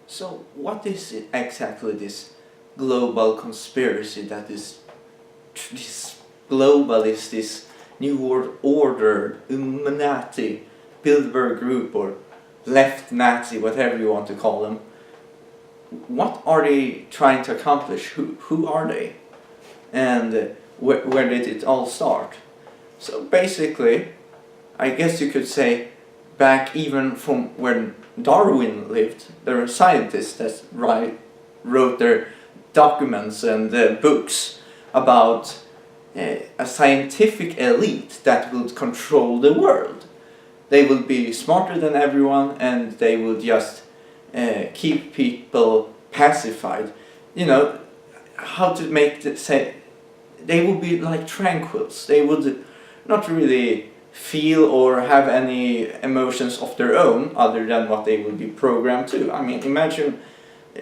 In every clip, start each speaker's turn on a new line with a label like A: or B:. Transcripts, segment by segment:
A: So what is it exactly this global conspiracy that is this globalist, this New World Order, Illuminati, Bilderberg Group or left Nazi, whatever you want to call them? What are they trying to accomplish? Who are they? And where did it all start? So basically, I guess you could say back even from when Darwin lived, there were scientists that wrote their documents and books about a scientific elite that would control the world. They would be smarter than everyone and they would just keep people pacified. You know, how to make it say, they would be like tranquils. They would not really feel or have any emotions of their own other than what they would be programmed to. I mean, imagine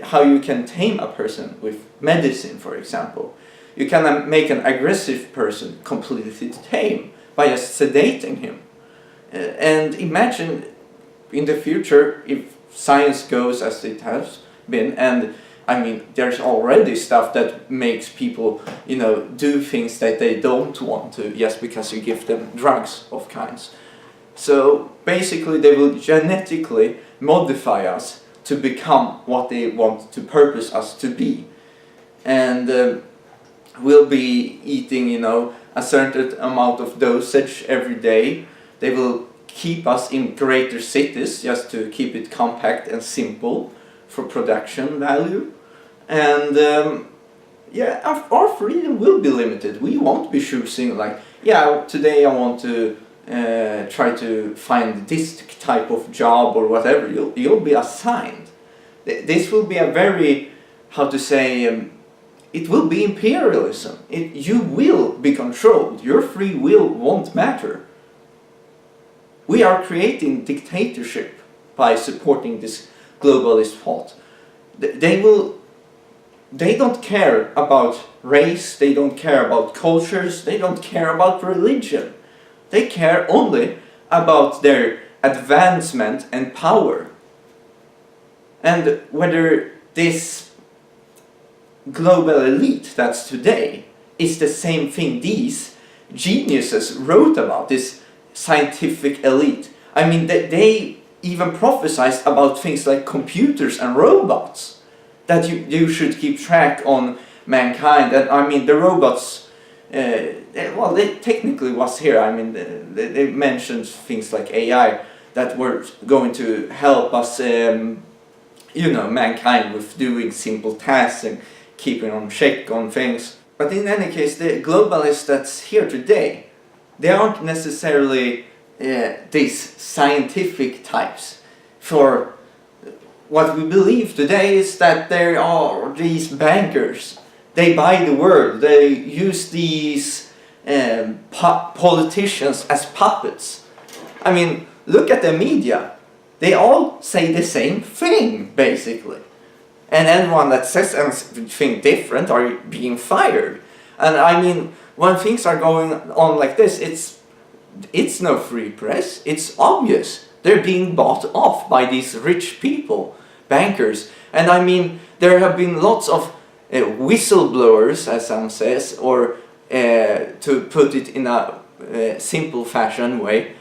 A: how you can tame a person with medicine, for example. You can make an aggressive person completely tame by just sedating him. And imagine in the future if science goes as it has been, and I mean, there's already stuff that makes people, you know, do things that they don't want to just because you give them drugs of kinds. So basically they will genetically modify us to become what they want to purpose us to be. And we'll be eating, you know, a certain amount of dosage every day. They will keep us in greater cities just to keep it compact and simple for production value. And yeah, our freedom will be limited. We won't be choosing like, yeah, today I want to try to find this type of job or whatever. You'll be assigned. This will be a very, how to say, it will be imperialism. You will be controlled. Your free will won't matter. We are creating dictatorship by supporting this globalist thought. They don't care about race, they don't care about cultures, they don't care about religion. They care only about their advancement and power. And whether this global elite that's today is the same thing these geniuses wrote about, this scientific elite. I mean, they even prophesized about things like computers and robots, that you should keep track on mankind. And I mean, the robots, well, they technically was here. I mean, they mentioned things like AI that were going to help us, you know, mankind with doing simple tasks and keeping on check on things. But in any case, the globalists that's here today, they aren't necessarily these scientific types. For what we believe today is that there are these bankers. They buy the world. They use these politicians as puppets. I mean, look at the media. They all say the same thing, basically. And anyone that says anything different are being fired. And I mean, when things are going on like this, it's no free press. It's obvious. They're being bought off by these rich people, bankers. And I mean, there have been lots of whistleblowers, as some says, or to put it in a simple fashion way,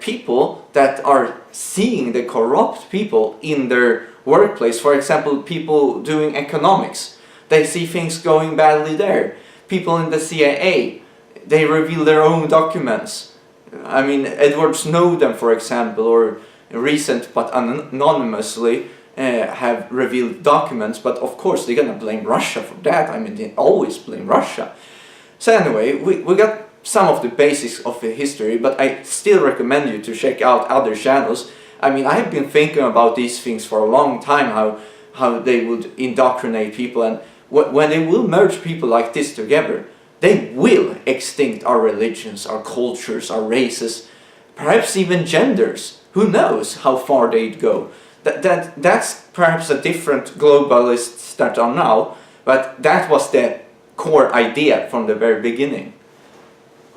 A: people that are seeing the corrupt people in their workplace. For example, people doing economics. They see things going badly there. People in the CIA, they reveal their own documents. I mean, Edward Snowden, for example, or recent but anonymously have revealed documents, but of course they're gonna blame Russia for that. I mean, they always blame Russia. So anyway, we got some of the basics of the history, but I still recommend you to check out other channels. I mean, I've been thinking about these things for a long time, how they would indoctrinate people, and when they will merge people like this together, they will extinct our religions, our cultures, our races, perhaps even genders. Who knows how far they'd go. That's perhaps a different globalists that are now, but that was the core idea from the very beginning.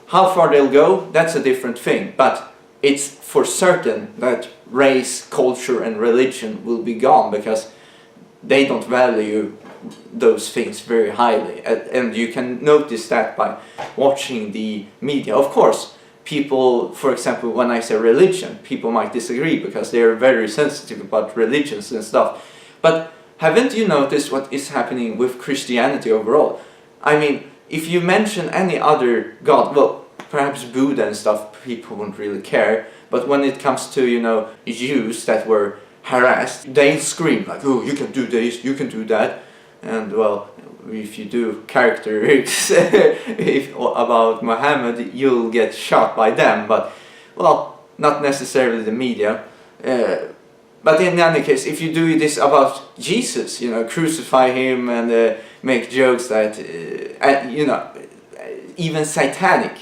A: How far they'll go, that's a different thing, but it's for certain that race, culture and religion will be gone, because they don't value those things very highly, and you can notice that by watching the media. Of course, people, for example, when I say religion, people might disagree because they are very sensitive about religions and stuff. But haven't you noticed what is happening with Christianity overall? I mean, if you mention any other god, well, perhaps Buddha and stuff, people won't really care. But when it comes to, you know, Jews that were harassed, they scream like, oh, you can do this, you can do that. And well, if you do characteristics about Muhammad, you'll get shot by them. But, well, not necessarily the media. But in any case, if you do this about Jesus, you know, crucify him and make jokes that, you know, even satanic,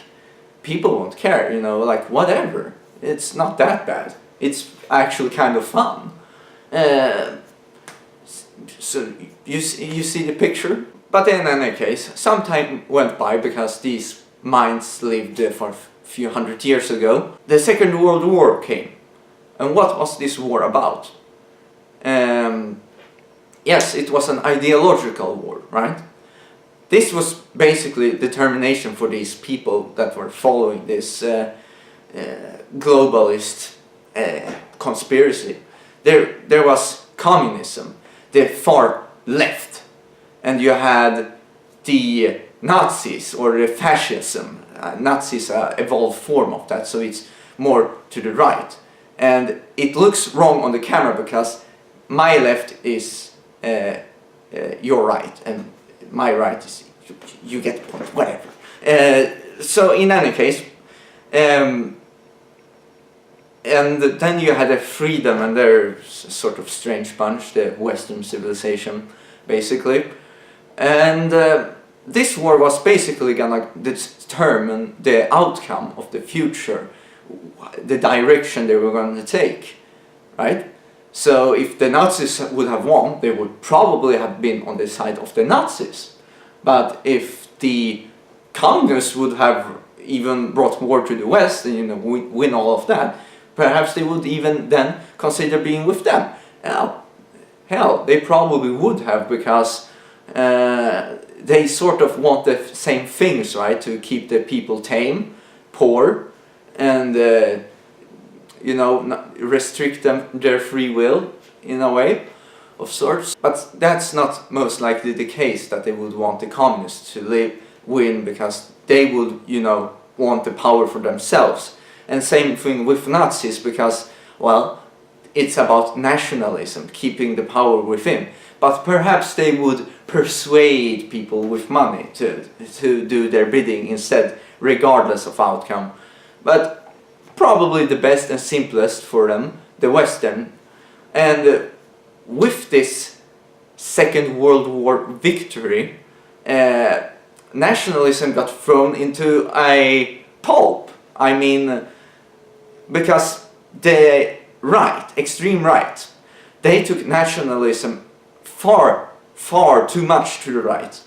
A: people won't care, you know, like whatever. It's not that bad. It's actually kind of fun. So you see the picture? But in any case, some time went by because these minds lived for a few hundred years ago. The Second World War came. And what was this war about? Yes, it was an ideological war, right? This was basically determination for these people that were following this globalist conspiracy. There was communism, the far left, and you had the Nazis or the fascism. Nazis are an evolved form of that, so it's more to the right. And it looks wrong on the camera because my left is your right, and my right is, you get the point, whatever. So in any case, and then you had a freedom, and they're a sort of strange bunch, the Western civilization, basically. And this war was basically gonna determine the outcome of the future, the direction they were going to take, right? So if the Nazis would have won, they would probably have been on the side of the Nazis. But if the communists would have even brought war to the West and, you know, win all of that, perhaps they would even then consider being with them. Hell, they probably would have, because they sort of want the same things, right? To keep the people tame, poor, and you know, restrict their free will in a way of sorts. But that's not most likely the case, that they would want the communists to win, because they would, you know, want the power for themselves. And same thing with Nazis, because, well, it's about nationalism, keeping the power within. But perhaps they would persuade people with money to do their bidding instead, regardless of outcome. But probably the best and simplest for them, the Western. And with this Second World War victory, nationalism got thrown into a pulp. I mean, because the right, extreme right, they took nationalism far, far too much to the right,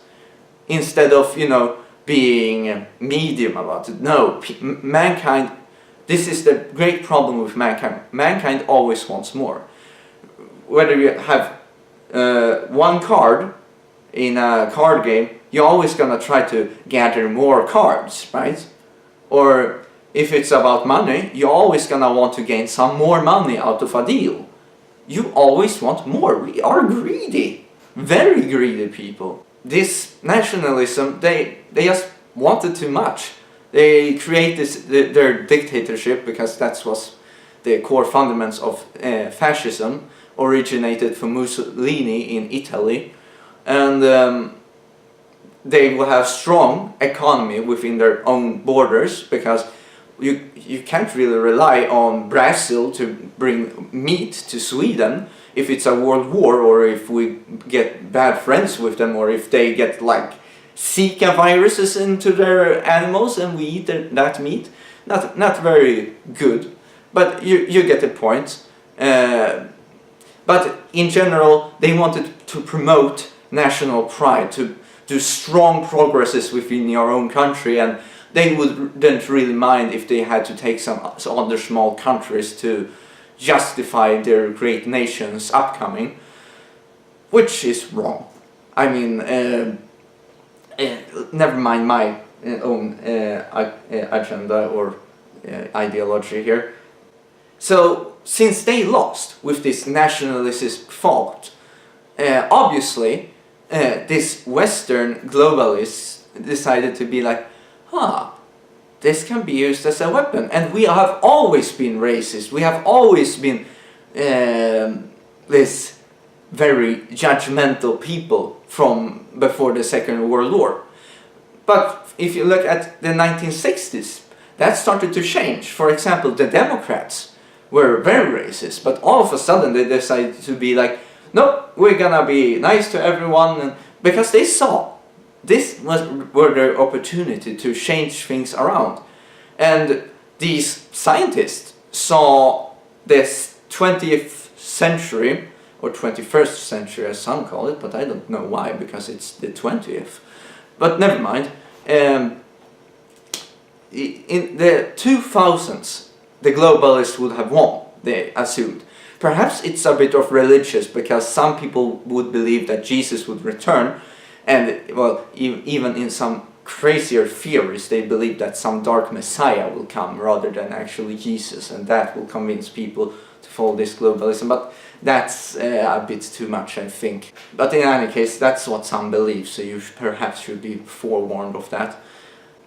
A: instead of, you know, being medium about it. No, mankind, this is the great problem with mankind. Mankind always wants more. Whether you have one card in a card game, you're always gonna try to gather more cards, right? Or if it's about money, you're always gonna want to gain some more money out of a deal. You always want more. We are greedy, very greedy people. This nationalism, they just wanted too much. They created their dictatorship, because that was the core fundamentals of fascism, originated from Mussolini in Italy. And they will have strong economy within their own borders, because you can't really rely on Brazil to bring meat to Sweden if it's a world war, or if we get bad friends with them, or if they get like Zika viruses into their animals and we eat that meat. Not very good, but you get the point. But in general, they wanted to promote national pride, to do strong progresses within your own country, and they wouldn't really mind if they had to take some other small countries to justify their great nation's upcoming. which is wrong. I mean, never mind my own agenda or ideology here. So, since they lost with this nationalist thought, obviously, this Western globalists decided to be like, this can be used as a weapon. And we have always been racist. We have always been this very judgmental people from before the Second World War. But if you look at the 1960s, that started to change. For example, the Democrats were very racist, but all of a sudden they decided to be like, nope, we're gonna be nice to everyone, and because they saw this were their opportunity to change things around. And these scientists saw this 20th century, or 21st century as some call it, but I don't know why, because it's the 20th. But never mind. In the 2000s, the globalists would have won, they assumed. Perhaps it's a bit of religious, because some people would believe that Jesus would return, and well, even in some crazier theories, they believe that some dark messiah will come rather than actually Jesus, and that will convince people to follow this globalism. But that's a bit too much, I think. But in any case, that's what some believe, so you perhaps should be forewarned of that.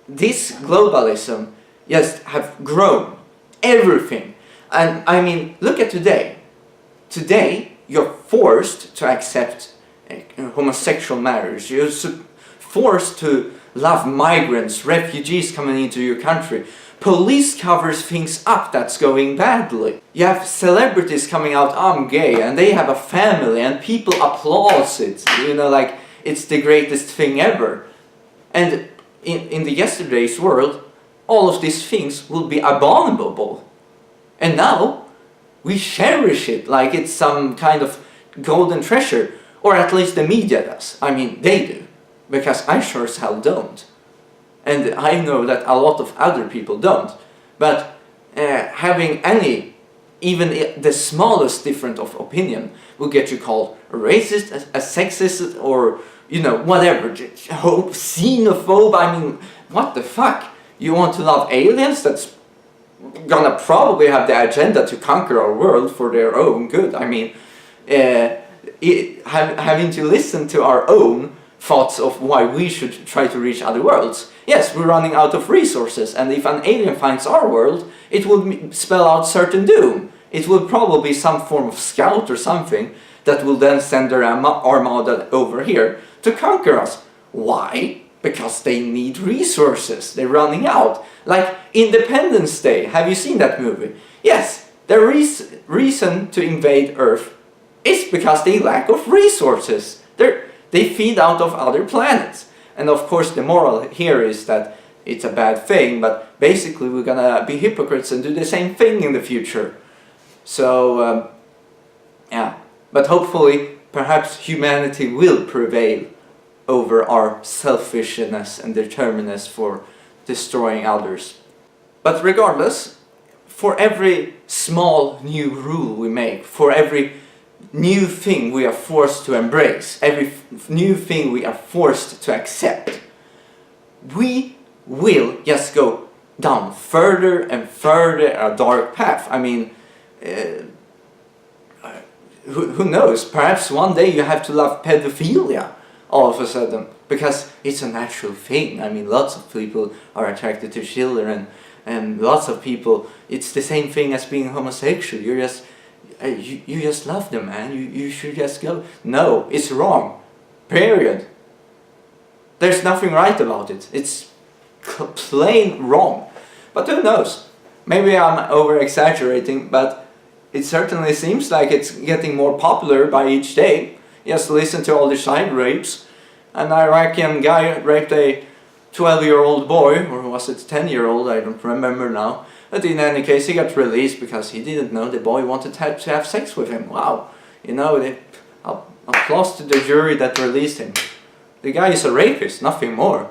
A: This globalism just have grown everything. And I mean, look at today. Today, you're forced to accept homosexual marriage. You're forced to love migrants, refugees coming into your country. Police covers things up that's going badly. You have celebrities coming out, I'm gay, and they have a family, and people applaud it. You know, like, it's the greatest thing ever. And in the yesterday's world, all of these things will be abominable. And now, we cherish it like it's some kind of golden treasure. Or at least the media does. I mean, they do. Because I sure as hell don't. And I know that a lot of other people don't. But having any, even the smallest difference of opinion, will get you called a racist, a sexist, or, you know, whatever. Xenophobe, I mean, what the fuck? You want to love aliens? That's gonna probably have the agenda to conquer our world for their own good. I mean, having to listen to our own thoughts of why we should try to reach other worlds. Yes, we're running out of resources, and if an alien finds our world, it will spell out certain doom. It will probably be some form of scout or something that will then send their armada over here to conquer us. Why? Because they need resources. They're running out. Like Independence Day. Have you seen that movie? Yes, the reason to invade Earth is because they lack of resources. They feed out of other planets. And of course the moral here is that it's a bad thing, but basically we're gonna be hypocrites and do the same thing in the future. So, yeah. But hopefully, perhaps humanity will prevail over our selfishness and determinedness for destroying others. But regardless, for every small new rule we make, for every new thing we are forced to embrace, every new thing we are forced to accept, we will just go down further and further a dark path. I mean, who knows, perhaps one day you have to love pedophilia all of a sudden, because it's a natural thing. I mean, lots of people are attracted to children, and lots of people, it's the same thing as being homosexual. You're just you just love them, man. You should just go. No, it's wrong. Period. There's nothing right about it. It's plain wrong. But who knows? Maybe I'm over-exaggerating, but it certainly seems like it's getting more popular by each day. Just listen to all the child rapes. An Iraqi guy raped a 12-year-old boy, or was it 10-year-old, I don't remember now. But in any case, he got released because he didn't know the boy wanted to have sex with him. Wow, you know, applause to the jury that released him. The guy is a rapist, nothing more.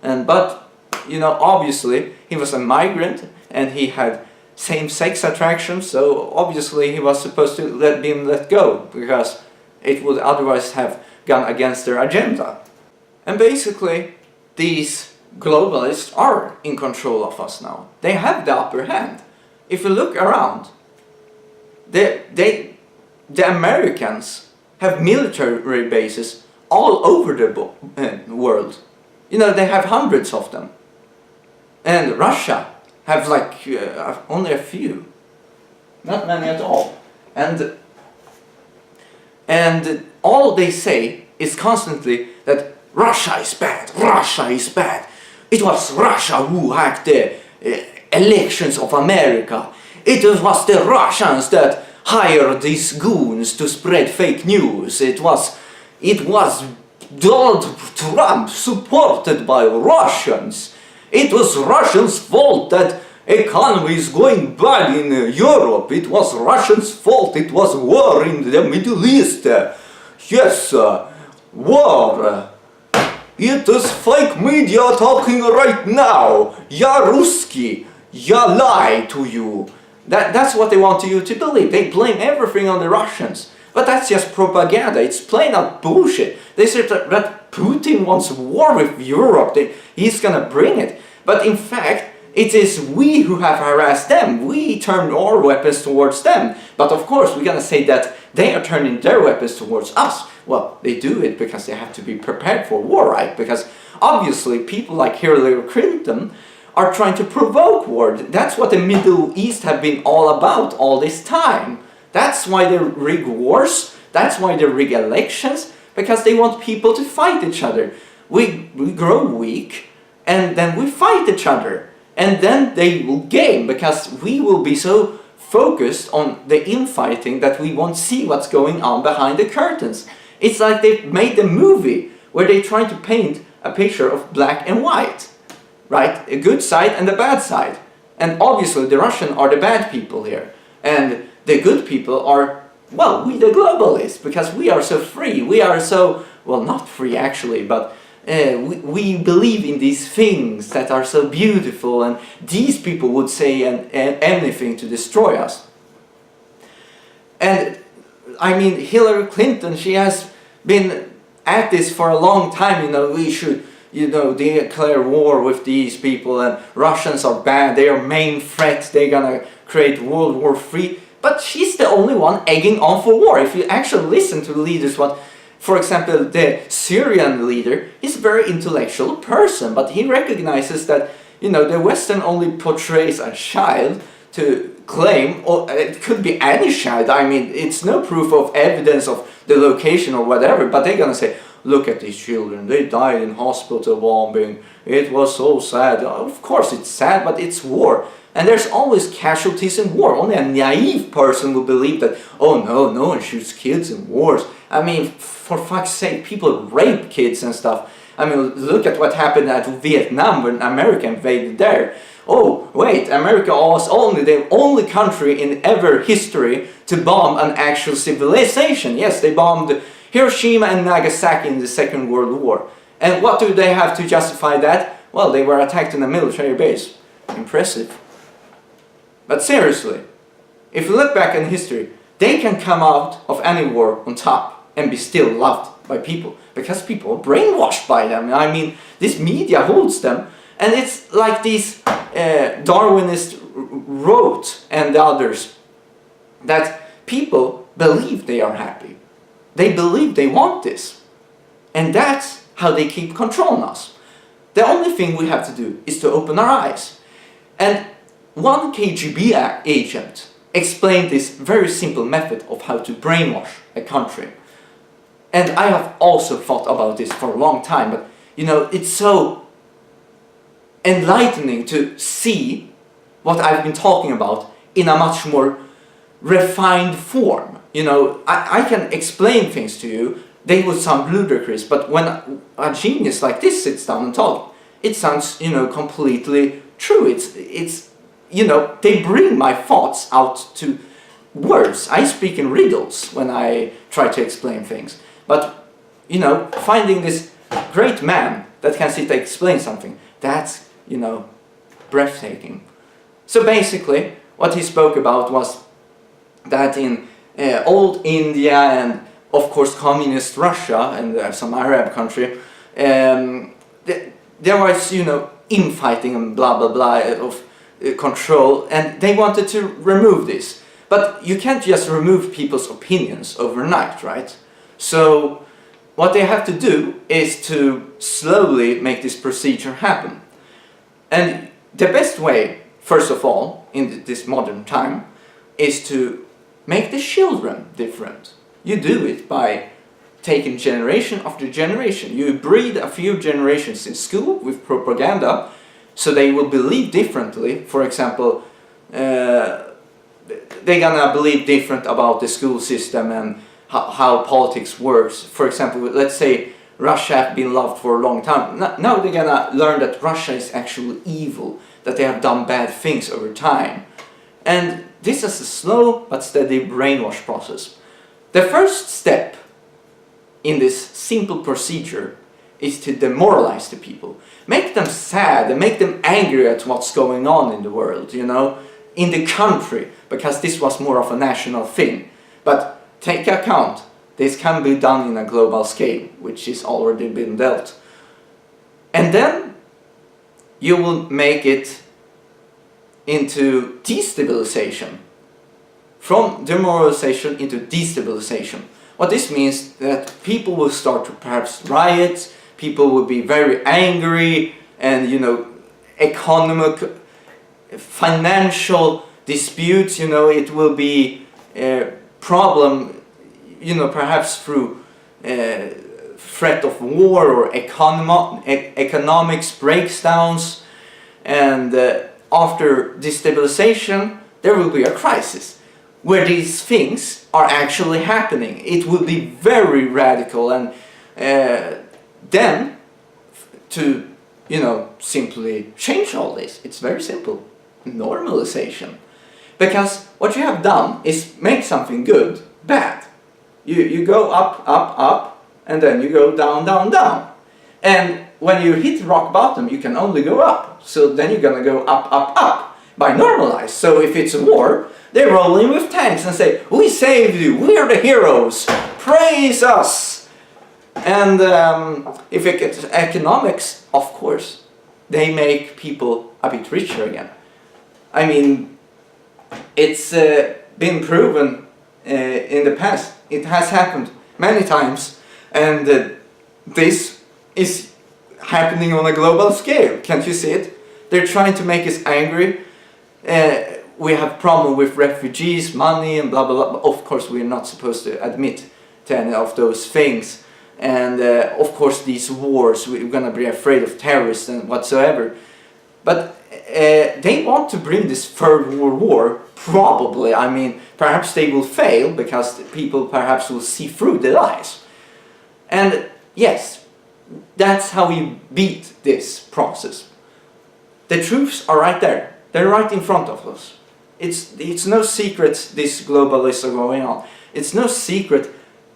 A: But, you know, obviously, he was a migrant, and he had same-sex attraction, so obviously he was supposed to be let go, because It would otherwise have gone against their agenda. And basically, these globalists are in control of us now. They have the upper hand. If you look around, the Americans have military bases all over the world. You know, they have hundreds of them. And Russia have like only a few. Not many at all. And all they say is constantly that Russia is bad, Russia is bad. It was Russia who hacked the elections of America. It was the Russians that hired these goons to spread fake news. It was Donald Trump supported by Russians. It was Russians' fault that economy is going bad in Europe. It was Russians' fault. It was war in the Middle East. Yes, war. It is fake media talking right now. Ya Ruski, ya lie to you. That's what they want you to believe. They blame everything on the Russians. But that's just propaganda. It's plain out bullshit. They say that Putin wants war with Europe. He's gonna bring it. But in fact, it is we who have harassed them. We turned our weapons towards them. But of course, we're gonna say that they are turning their weapons towards us. Well, they do it because they have to be prepared for war, right? Because obviously, people like Hillary Clinton are trying to provoke war. That's what the Middle East have been all about all this time. That's why they rig wars. That's why they rig elections. Because they want people to fight each other. We grow weak, and then we fight each other. And then they will gain, because we will be so focused on the infighting that we won't see what's going on behind the curtains. It's like they made a movie where they're trying to paint a picture of black and white. Right? A good side and a bad side. And obviously the Russians are the bad people here. And the good people are, well, we the globalists, because we are so free. We are so, well, not free actually, but we believe in these things that are so beautiful, and these people would say anything to destroy us. And I mean, Hillary Clinton, she has been at this for a long time. You know, we should, you know, declare war with these people, and Russians are bad, they are main threat, they're gonna create World War III. But she's the only one egging on for war. If you actually listen to the leaders, for example, the Syrian leader is a very intellectual person, but he recognizes that, you know, the Western only portrays a child to claim, or it could be any child. I mean, it's no proof of evidence of the location or whatever, but they're gonna say, look at these children, they died in hospital bombing, it was so sad. Of course it's sad, but it's war. And there's always casualties in war. Only a naive person will believe that, oh no, no one shoots kids in wars. I mean, for fuck's sake, people rape kids and stuff. I mean, look at what happened at Vietnam when America invaded there. Oh, wait, America was only the only country in ever history to bomb an actual civilization. Yes, they bombed Hiroshima and Nagasaki in the Second World War. And what do they have to justify that? Well, they were attacked in a military base. Impressive. But seriously, if you look back in history, they can come out of any war on top and be still loved by people, because people are brainwashed by them. I mean, this media holds them, and it's like these Darwinists wrote and the others, that people believe they are happy. They believe they want this. And that's how they keep controlling us. The only thing we have to do is to open our eyes. And one KGB agent explained this very simple method of how to brainwash a country. And I have also thought about this for a long time, but you know, it's so enlightening to see what I've been talking about in a much more refined form. You know, I can explain things to you, they would sound ludicrous, but when a genius like this sits down and talks, it sounds, you know, completely true. It's you know, they bring my thoughts out to words. I speak in riddles when I try to explain things. But, you know, finding this great man that can sit and explain something, that's, you know, breathtaking. So basically, what he spoke about was that in old India and of course, communist Russia and some Arab country, there was, you know, infighting and blah blah blah of control, and they wanted to remove this. But you can't just remove people's opinions overnight, right? So what they have to do is to slowly make this procedure happen. And the best way, first of all, in this modern time, is to make the children different. You do it by taking generation after generation. You breed a few generations in school with propaganda, so they will believe differently. For example, they're gonna believe different about the school system and how politics works. For example, let's say Russia have been loved for a long time. Now they're gonna learn that Russia is actually evil, that they have done bad things over time. And this is a slow but steady brainwash process. The first step in this simple procedure is to demoralize the people. Make them sad and make them angry at what's going on in the world, you know, in the country, because this was more of a national thing. But take account, this can be done in a global scale, which is already been dealt. And then you will make it into destabilization. From demoralization into destabilization. What this means that people will start to perhaps riot, people will be very angry, and, you know, economic, financial disputes, you know, it will be a problem, you know, perhaps through threat of war or economics breakdowns, and after destabilization there will be a crisis where these things are actually happening. It will be very radical, and then to, you know, simply change all this, it's very simple. Normalization. Because what you have done is make something good bad. You go up, up, up, and then you go down, down, down. And when you hit rock bottom, you can only go up. So then you're gonna go up, up, up by normalize. So if it's a war, they roll in with tanks and say, "We saved you, we are the heroes, praise us." And if it gets economics, of course, they make people a bit richer again. I mean, it's been proven in the past. It has happened many times, and this is happening on a global scale. Can't you see it? They're trying to make us angry. We have problem with refugees, money, and blah blah blah. Of course, we're not supposed to admit to any of those things. And of course, these wars, we're gonna be afraid of terrorists and whatsoever. But they want to bring this third world war. Probably, I mean, perhaps they will fail because people perhaps will see through the lies. And yes, that's how we beat this process. The truths are right there. They're right in front of us. It's no secret these globalists are going on. It's no secret,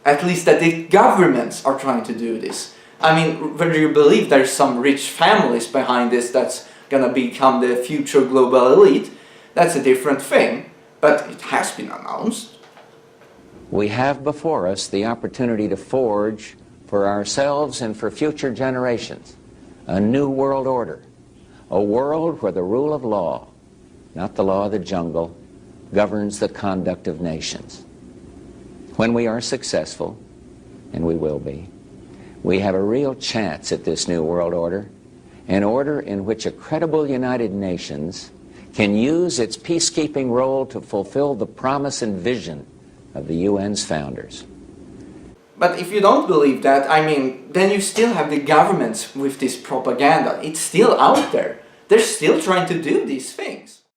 A: at least, that the governments are trying to do this. I mean, whether you believe there's some rich families behind this that's gonna become the future global elite, that's a different thing, but it has been announced.
B: We have before us the opportunity to forge for ourselves and for future generations a new world order, a world where the rule of law, not the law of the jungle, governs the conduct of nations. When we are successful, and we will be, we have a real chance at this new world order, an order in which a credible United Nations can use its peacekeeping role to fulfill the promise and vision of the UN's founders.
A: But if you don't believe that, I mean, then you still have the governments with this propaganda. It's still out there. They're still trying to do these things.